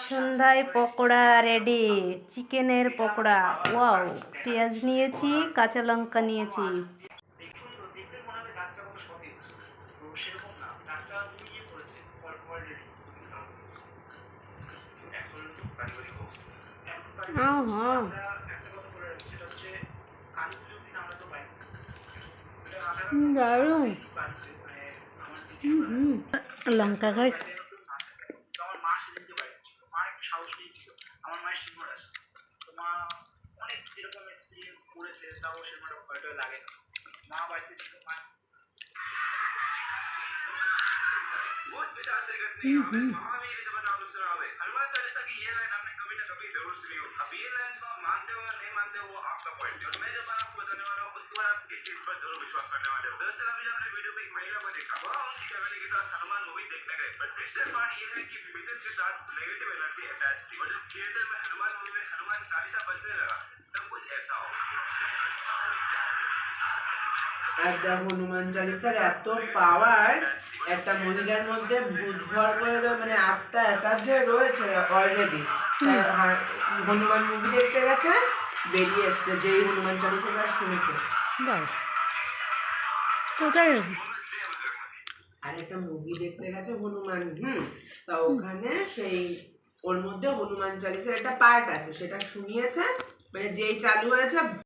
সন্ধ্যায় পকোড়া রেডি, চিকেনের পকোড়া। ওয়াও, পেঁয়াজ নিয়েছি, কাঁচা লঙ্কা নিয়েছি। দারুণ। লঙ্কা খাই। আমার মা সেদিনকে বাড়িতে ছিল, মা একটু সাহস নিয়েছিল, আমার মায়ের সিংহর আছে, তো মা অনেক এরকম এক্সপিরিয়েন্স করেছে, তাও সিংহটা ভয়টা লাগে না। মা বাড়িতে ছিল, মা बहुत विचार से करते हैं हमें महावीर जब बताओ दूसरा हमें हनुमान चालीसा की ये लाइन आपने कभी ना कभी जरूर सुनी हो। अब ये लाइन को आप मानते हो या नहीं मानते हो वो आपका पॉइंट है, और मैं जो बात आपको बताने वाला हूँ उसके बाद आप इस चीज पर जरूर विश्वास करने वाले हो। दरअसल अभी हमने वीडियो में एक महिला को देखा, वह उनकी फैमिली के साथ हनुमान मूवी देखने गए, बट ट्विस्टेड पार्ट ये है कि विभिषण के साथ नेगेटिव एनर्जी अटैच थी, और जब थिएटर में हनुमान मूवी में हनुमान चालीसा बजने लगा तब कुछ ऐसा हो। হনুমান চালিসার এত পাওয়ার, একটা মহিলার মধ্যে ভূত ভর করে মানে আত্মা অ্যাটাচ হয়ে রয়েছে অলরেডি। হনুমান মুভি দেখতে গেছে, বেরিয়ে এসছে যেই হনুমান চালিসাটা শুনেছে। আর একটা মুভি দেখতে গেছে হনুমান, তা ওখানে সেই ওর মধ্যে হনুমান চালিসার একটা পার্ট আছে, সেটা শুনিয়েছে, মানে যেই চালু হয়েছে